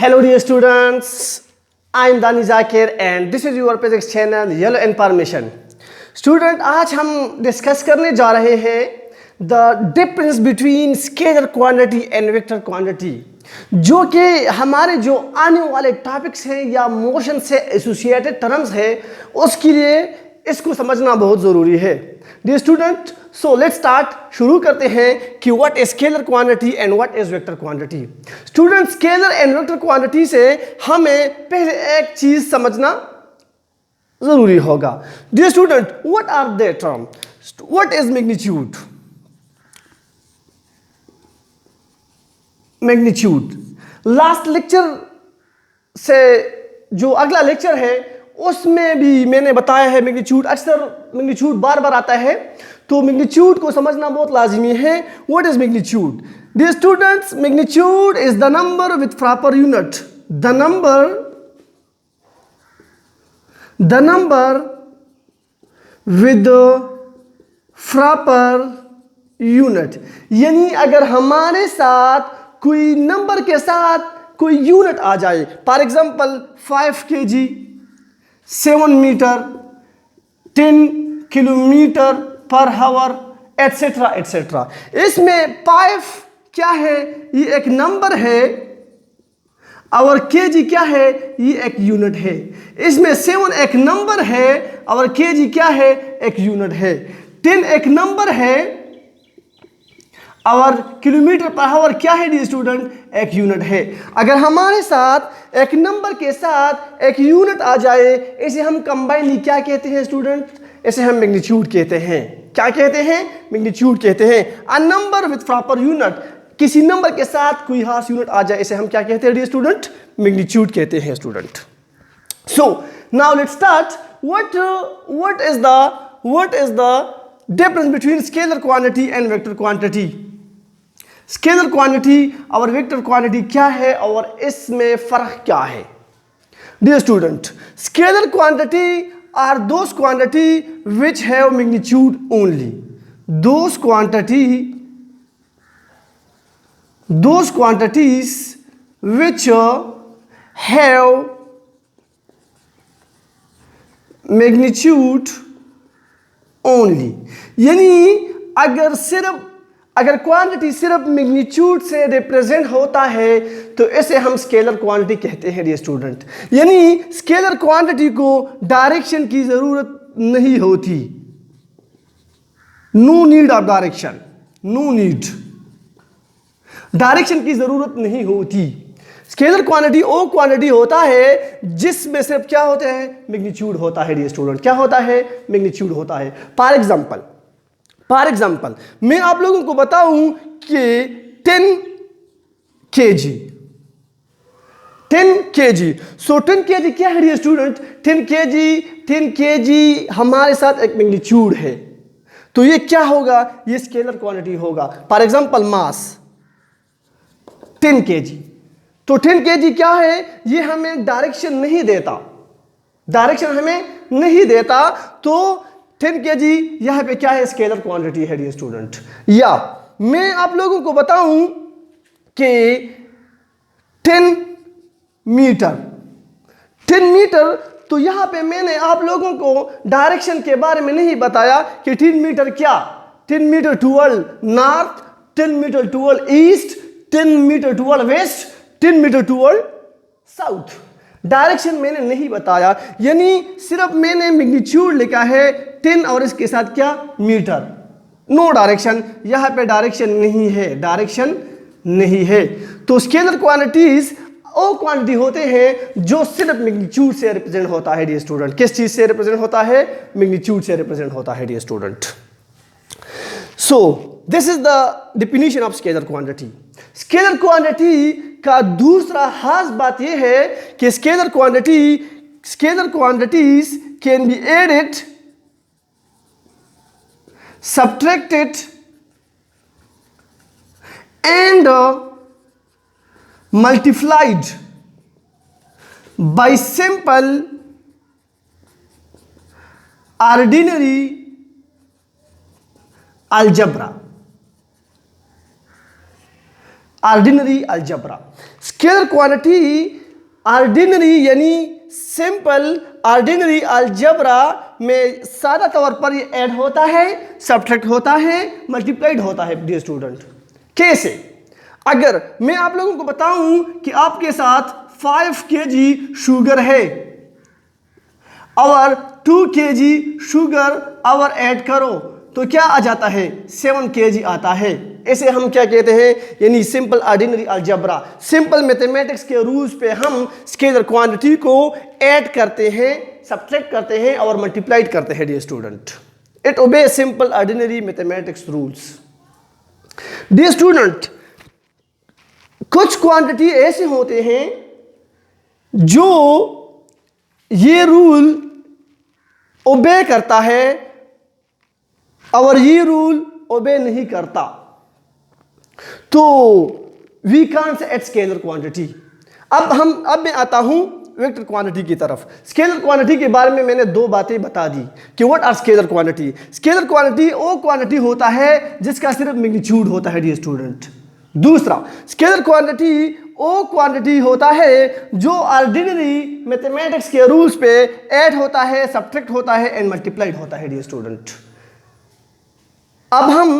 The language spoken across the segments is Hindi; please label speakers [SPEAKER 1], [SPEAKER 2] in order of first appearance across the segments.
[SPEAKER 1] Hello dear students, I am Dani Zakir and this is your physics channel Yellow Information. Student, आज हम डिस्कस करने जा रहे हैं the difference between scalar quantity and vector quantity, जो कि हमारे जो आने वाले टॉपिक्स हैं या मोशन से एसोसिएटेड टर्म्स है उसके लिए इसको समझना बहुत ज़रूरी है. Dear student, so let's start. शुरू करते हैं कि what is scalar quantity and what is vector quantity. Student, scalar and vector quantity से हमें पहले एक चीज समझना जरूरी होगा. Dear student, what are the term? What is magnitude? Magnitude last lecture से जो अगला लेक्चर है उसमें भी मैंने बताया है मैग्नीट्यूड. अक्सर मैग्नीट्यूड बार बार आता है तो मैग्नीट्यूड को समझना बहुत लाजिमी है. What is magnitude? Dear students, magnitude is the number with proper unit. The number with proper unit. यानी अगर हमारे साथ कोई नंबर के साथ कोई यूनिट आ जाए, for example 5 kg, 7 metre, 10 kilometre per hour, etcetera etcetera. इसमें 5 क्या है? ये एक नंबर है और केजी क्या है? ये एक यूनिट है. इसमें 7 एक नंबर है और केजी क्या है? एक यूनिट है. 10 एक नंबर है और किलोमीटर पर हावर क्या है डी स्टूडेंट? एक यूनिट है. अगर हमारे साथ एक नंबर के साथ एक यूनिट आ जाए, इसे हम कंबाइनली क्या कहते हैं स्टूडेंट? इसे हम मैग्नीट्यूड कहते हैं. क्या कहते हैं? मैग्नीट्यूड कहते हैं. A number with proper unit, किसी नंबर के साथ कोई खास यूनिट आ जाए, इसे हम क्या कहते हैं डी स्टूडेंट? मैग्नीट्यूड कहते हैं student. So now let's start. what is the difference between scalar quantity and vector quantity? Scalar quantity और वेक्टर क्वांटिटी क्या है और इसमें फर्क क्या है? Dear student, scalar quantity are those quantity which have magnitude only. Those quantities which have magnitude only. यानी अगर क्वांटिटी सिर्फ मैग्नीट्यूड से रिप्रेजेंट होता है तो इसे हम स्केलर क्वांटिटी कहते हैं डियर स्टूडेंट. यानी स्केलर क्वांटिटी को डायरेक्शन की जरूरत नहीं होती. No need of direction. No need, direction की जरूरत नहीं होती. स्केलर क्वांटिटी वो क्वांटिटी होता है जिसमें सिर्फ क्या होता है? मैग्नीट्यूड होता है डियर स्टूडेंट. क्या होता है? मैग्नीट्यूड होता है. फॉर एग्जाम्पल मैं आप लोगों को बताऊं कि 10 kg. सो 10 kg क्या है डियर स्टूडेंट? 10 kg हमारे साथ एक मैग्नीट्यूड है. तो ये क्या होगा? ये स्केलर क्वांटिटी होगा. For example mass 10 kg. तो 10 kg क्या है? ये हमें डायरेक्शन नहीं देता. तो 10 kg यहां पे क्या है? स्केलर क्वांटिटी है डियर स्टूडेंट. या मैं आप लोगों को बताऊं कि 10 मीटर, तो यहां पे मैंने आप लोगों को डायरेक्शन के बारे में नहीं बताया कि 10 मीटर क्या? 10 metre toward north, 10 metre toward east, 10 metre toward west, 10 metre toward south. Direction मैंने नहीं बताया. यानी सिर्फ मैंने मैग्नीट्यूड लिखा है 10 और इसके साथ क्या? मीटर. No direction. यहां पे डायरेक्शन नहीं है. तो स्केलर क्वांटिटीज वो क्वांटिटी होते हैं जो सिर्फ मैग्नीट्यूड से रिप्रेजेंट होता है डियर स्टूडेंट. किस चीज से रिप्रेजेंट होता है? मैग्नीट्यूड से रिप्रेजेंट होता है dear student. So this is the definition of scalar quantity. Scalar quantity का दूसरा खास बात यह है कि scalar quantities can be added, subtracted and multiplied by simple ordinary algebra. Ordinary algebra. Scalar quantity ordinary यानी सिंपल ऑर्डिनरी अलजेब्रा में सादा तौर पर ये ऐड होता है, सब्ट्रैक्ट होता है, मल्टीप्लाइड होता है डियर स्टूडेंट। कैसे? अगर मैं आप लोगों को बताऊं कि आपके साथ 5 kg शुगर है और 2 kg शुगर और ऐड करो तो क्या आ जाता है? 7 kg आता है। इसे हम क्या कहते हैं? यानी simple ordinary algebra. Simple mathematics के रूल्स पे हम स्केलर क्वांटिटी को ऐड करते हैं, सब्ट्रैक्ट करते हैं और मल्टीप्लाइड करते हैं dear student. It obey simple ordinary mathematics rules. Dear student, कुछ क्वांटिटी ऐसे होते हैं जो ये रूल ओबे करता है और ये रूल ओबे नहीं करता, तो we can't say it scalar quantity. अब मैं आता हूं वेक्टर क्वांटिटी की तरफ। स्केलर क्वांटिटी के बारे में मैंने 2 बातें बता दी कि what are scalar quantity. Scalar quantity वो क्वांटिटी होता है जिसका सिर्फ मैग्नीट्यूड होता है डियर स्टूडेंट। दूसरा, स्केलर क्वांटिटी वो क्वांटिटी होता है जो ऑर्डिनरी मैथमेटिक्स के रूल्स पे ऐड होता है, सब्ट्रैक्ट होता है एंड मल्टीप्लाइड होता है डियर स्टूडेंट। अब हम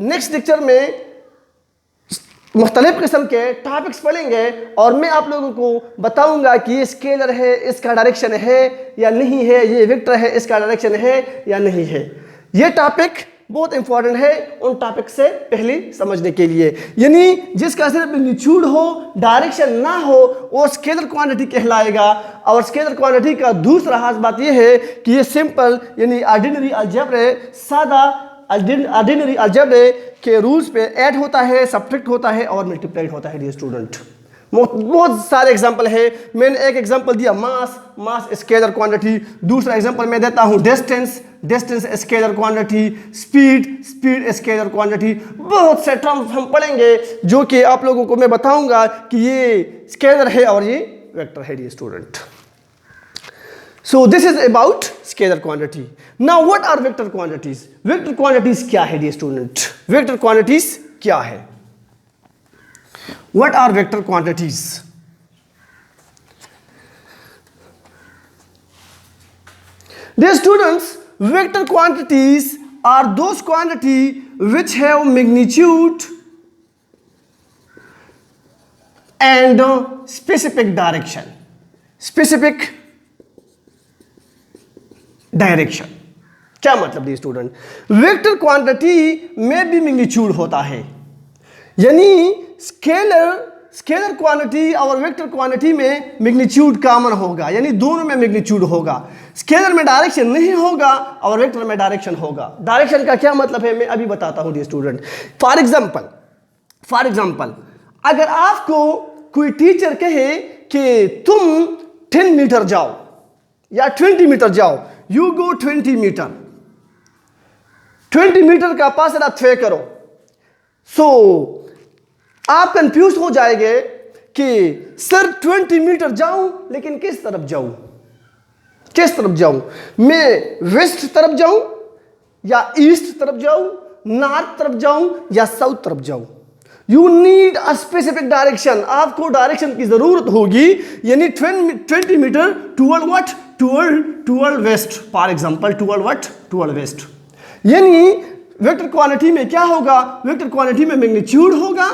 [SPEAKER 1] नेक्स्ट लेक्चर में मुख्तलिफ किस्म के टॉपिक्स पढ़ेंगे और मैं आप लोगों को बताऊंगा कि ये स्केलर है, इसका डायरेक्शन है या नहीं है, ये वेक्टर है, इसका डायरेक्शन है या नहीं है। ये टॉपिक बहुत इंपॉर्टेंट है उन टॉपिक से पहले समझने के लिए। यानी जिसका सिर्फ मैग्नीट्यूड हो, डायरेक्शन ना हो, वो स्केलर क्वांटिटी कहलाएगा। और स्केलर क्वांटिटी का दूसरा खास बात यह है कि ये सिंपल यानी ऑर्डिनरी अलजेब्रा, सादा ऑर्डिनरी अलजेब्रा के रूल्स पे ऐड होता है, सब्ट्रैक्ट होता है और मल्टीप्लाइड होता है डियर स्टूडेंट। बहुत सारे एग्जांपल है। मैंने एक एग्जांपल दिया मास स्केलर क्वांटिटी। दूसरा एग्जांपल मैं देता हूं distance scalar quantity, speed scalar quantity. बहुत से टर्म्स हम पढ़ेंगे जो कि आप लोगों को मैं बताऊंगा कि ये स्केलर है और ये वेक्टर है dear student. So this is about scalar quantity. Now what are vector quantities? Vector quantities क्या है dear student? Vector quantities क्या है? What are vector quantities? Dear students, vector quantities are those quantity which have magnitude and specific direction. Specific direction क्या मतलब दी स्टूडेंट? वेक्टर क्वांटिटी में भी मैग्नीट्यूड होता है, यानी स्केलर क्वांटिटी और वेक्टर क्वांटिटी में मैग्नीट्यूड कॉमन होगा, यानी दोनों में मैग्नीट्यूड होगा। स्केलर में डायरेक्शन नहीं होगा और वेक्टर में डायरेक्शन होगा। डायरेक्शन का क्या मतलब है मैं अभी बताता हूं डी स्टूडेंट। फॉर एग्जांपल अगर आपको कोई टीचर कहे कि तुम 10 मीटर जाओ या 20 मीटर जाओ, यू गो 20 मीटर, 20 मीटर का फासला तय करो। सो आप कंफ्यूज हो जाएंगे कि सर 20 मीटर जाऊं लेकिन किस तरफ जाऊं? मैं वेस्ट तरफ जाऊं या ईस्ट तरफ जाऊं, नॉर्थ तरफ जाऊं या साउथ तरफ जाऊं? You need a specific direction. आपको डायरेक्शन की जरूरत होगी, यानी 20 metre toward what? Toward west. For example toward west. यानी वेक्टर क्वांटिटी में क्या होगा? वेक्टर क्वांटिटी में मैग्नीट्यूड होगा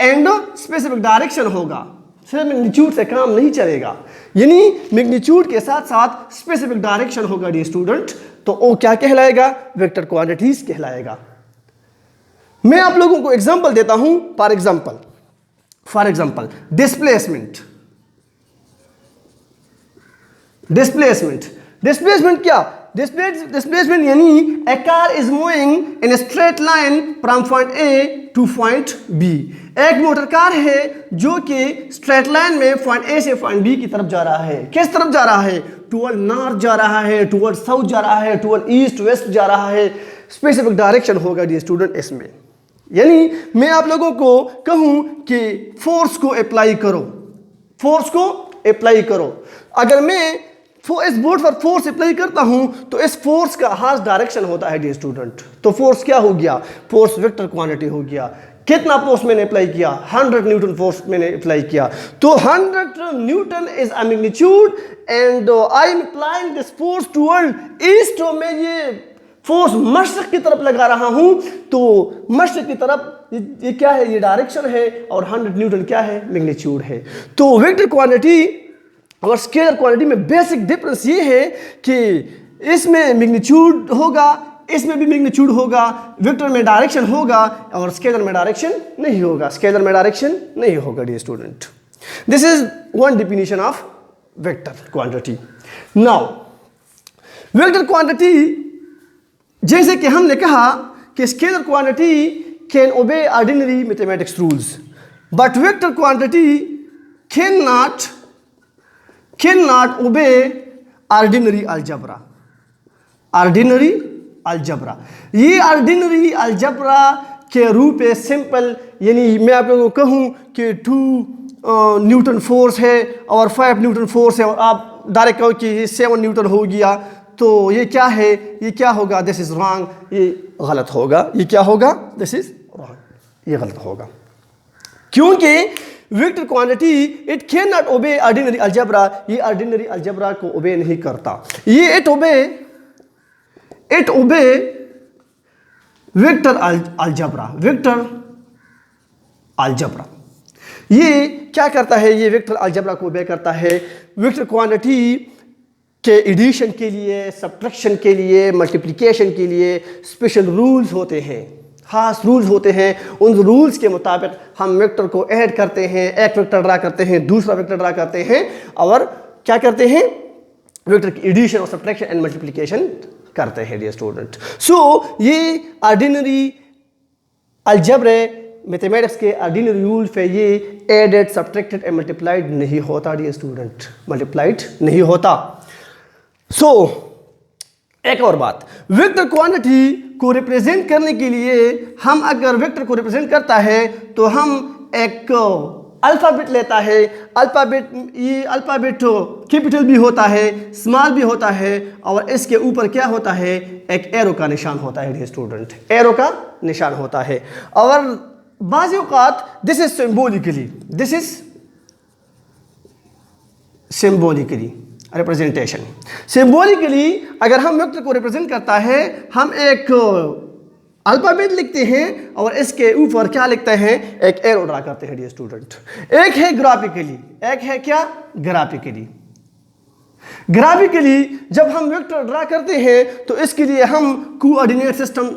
[SPEAKER 1] एंड स्पेसिफिक डायरेक्शन होगा। सिर्फ मैग्नीट्यूड से काम नहीं चलेगा, यानी मैग्नीट्यूड के साथ साथ स्पेसिफिक डायरेक्शन होगा डी स्टूडेंट। तो वो क्या कहलाएगा? वेक्टर क्वांटिटीज कहलाएगा। मैं आप लोगों को एग्जांपल देता हूं। फॉर एग्जांपल डिस्प्लेसमेंट क्या? डिस्प्लेसमेंट यानी a car is moving in a straight line from point A to point B। एक मोटर कार है जो कि स्ट्रेट लाइन में पॉइंट A से पॉइंट B की तरफ जा रहा है। किस तरफ जा रहा है? टुवर्ड नॉर्थ जा रहा है, टुवर्ड साउथ जा रहा है, टुवर्ड ईस्ट वेस्ट जा रहा है। स्पेसिफिक डायरेक्शन होगा डी स्टूडेंट इसमें। यानी मैं आप लोगों को कहूं कि फोर्स को अप्लाई करो। अगर मैं इस बोर्ड पर फोर्स अप्लाई करता हूं तो इस फोर्स का खास डायरेक्शन होता है डी स्टूडेंट। तो फोर्स क्या हो गया? फोर्स वेक्टर क्वांटिटी हो गया। कितना फोर्स मैंने अप्लाई किया, 100 न्यूटन फोर्स मैंने अप्लाई किया। तो 100 Newton is a magnitude and I am applying this force toward east. तो मैं ये फोर्स मशरक की तरफ लगा रहा हूं, तो मशरक की तरफ ये क्या है, ये डायरेक्शन है, और 100 न्यूटन क्या है, मैग्नीट्यूड है। तो वेक्टर क्वांटिटी और स्केलर क्वांटिटी में बेसिक डिफरेंस ये है कि इसमें मैग्नीट्यूड होगा, इसमें भी मैग्नीट्यूड होगा, वेक्टर में डायरेक्शन होगा और स्केलर में डायरेक्शन नहीं होगा। स्केलर में डायरेक्शन नहीं होगा dear student. This is one definition of vector quantity. Now vector quantity, जैसे कि हमने कहा कि scalar quantity can obey ordinary mathematics rules, but vector quantity can not obey ordinary algebra. Ordinary algebra, ये ऑर्डिनरी अलजेब्रा के रूप है सिंपल, यानी मैं आप लोगों को कहूँ कि 2 न्यूटन फोर्स है और 5 न्यूटन फोर्स है, और आप डायरेक्ट कहो कि ये 7 न्यूटन हो गया, तो ये क्या है, ये क्या होगा, दिस इज रॉन्ग, ये गलत होगा। ये क्या होगा, दिस इज रॉन्ग, ये गलत होगा, क्योंकि vector quantity it can not obey ordinary algebra. ये ऑर्डिनरी अलजेब्रा को ओबे नहीं करता, ये इट ओबे वेक्टर अलजेब्रा। वेक्टर अलजेब्रा ये क्या करता है, ये वेक्टर अलजेब्रा को ओबे करता है। वेक्टर क्वांटिटी के एडिशन के लिए, सब्ट्रैक्शन के लिए, मल्टीप्लिकेशन के लिए स्पेशल रूल्स होते हैं, खास रूल्स होते हैं। उन रूल्स के मुताबिक हम वेक्टर को ऐड करते हैं, एक वेक्टर ड्रा करते हैं, दूसरा वेक्टर ड्रा करते हैं, और क्या करते हैं, वेक्टर की एडिशन और सब्ट्रैक्शन एंड मल्टीप्लिकेशन करते हैं डियर स्टूडेंट। सो ये ऑर्डिनरी अलजेब्रा मैथमेटिक्स के ऑर्डिनरी रूल पे ये एडेड, सब्ट्रैक्टेड एंड मल्टीप्लाइड नहीं होता डियर स्टूडेंट, मल्टीप्लाइड नहीं होता। सो एक और बात, वेक्टर क्वांटिटी को रिप्रेजेंट करने के लिए हम अगर वेक्टर को रिप्रेजेंट करता है तो हम एक अल्फ़ाबेट लेता है। अल्फ़ाबेट, ये अल्फ़ाबेट कैपिटल भी होता है, स्मॉल भी होता है, और इसके ऊपर क्या होता है, एक एरो का निशान होता है डियर स्टूडेंट, एरो का निशान होता है। और बाज़ औक़ात this is symbolically, this is symbolically representation. Symbolically अगर हम वेक्टर को रिप्रेजेंट करता है, हम एक अल्फ़ाबेट लिखते हैं और इसके ऊपर क्या लिखते हैं, एक एरो ड्रा करते हैं डियर स्टूडेंट। एक है ग्राफिकली, एक है क्या, ग्राफिकली। ग्राफिकली जब हम वेक्टर ड्रा करते हैं तो इसके लिए हम कोऑर्डिनेट सिस्टम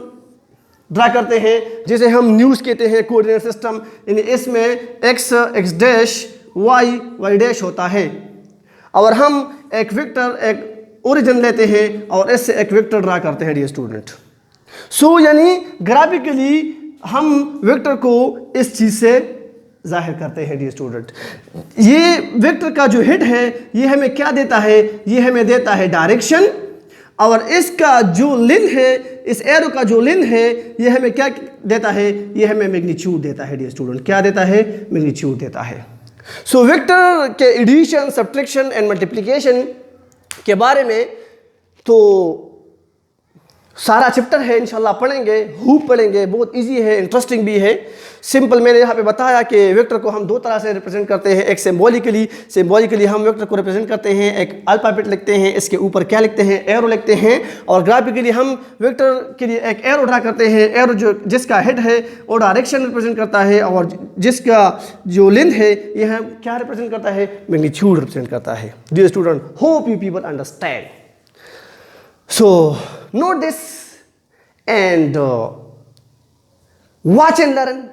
[SPEAKER 1] ड्रा करते हैं, जिसे हम न्यूज़ कहते हैं, कोऑर्डिनेट सिस्टम। यानी इसमें एक्स डैश, वाई डैश होता है, और हम एक वेक्टर, एक ओरिजिन लेते हैं और इससे एक वेक्टर ड्रा करते हैं डियर स्टूडेंट। सो यानी ग्राफिकली हम वेक्टर को इस चीज़ से जाहिर करते हैं डियर स्टूडेंट। ये वेक्टर का जो हेड है ये हमें क्या देता है, ये हमें देता है डायरेक्शन, और इसका जो लिन है, इस एरो का जो लिन है, ये हमें क्या देता है, ये हमें मैग्नीट्यूड देता है डियर स्टूडेंट। क्या देता है, मैग्नीट्यूड देता है। सो वेक्टर के एडिशन, सब्ट्रैक्शन एंड मल्टीप्लिकेशन के बारे में तो सारा चैप्टर है, इंशाल्लाह पढ़ेंगे, खूब पढ़ेंगे, बहुत इजी है, इंटरेस्टिंग भी है। सिंपल मैंने यहाँ पे बताया कि वेक्टर को हम 2 तरह से रिप्रेजेंट करते हैं। एक सिंबॉलिकली हम वेक्टर को रिप्रेजेंट करते हैं, एक अल्फ़ाबेट लिखते हैं, इसके ऊपर क्या लिखते हैं, एरो लिखते हैं, और ग्राफिकली हम वेक्टर के लिए एक एरो ड्रा करते हैं। एरो जिसका हेड है वो डायरेक्शन रिप्रेजेंट करता है, और जिसका जो लेंथ है यह क्या रिप्रेजेंट करता है, मैग्नीट्यूड रिप्रेजेंट करता है। Dear student, hope you people understand. So note this and watch and learn,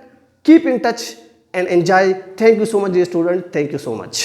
[SPEAKER 1] keep in touch and enjoy. Thank you so much dear student, thank you so much.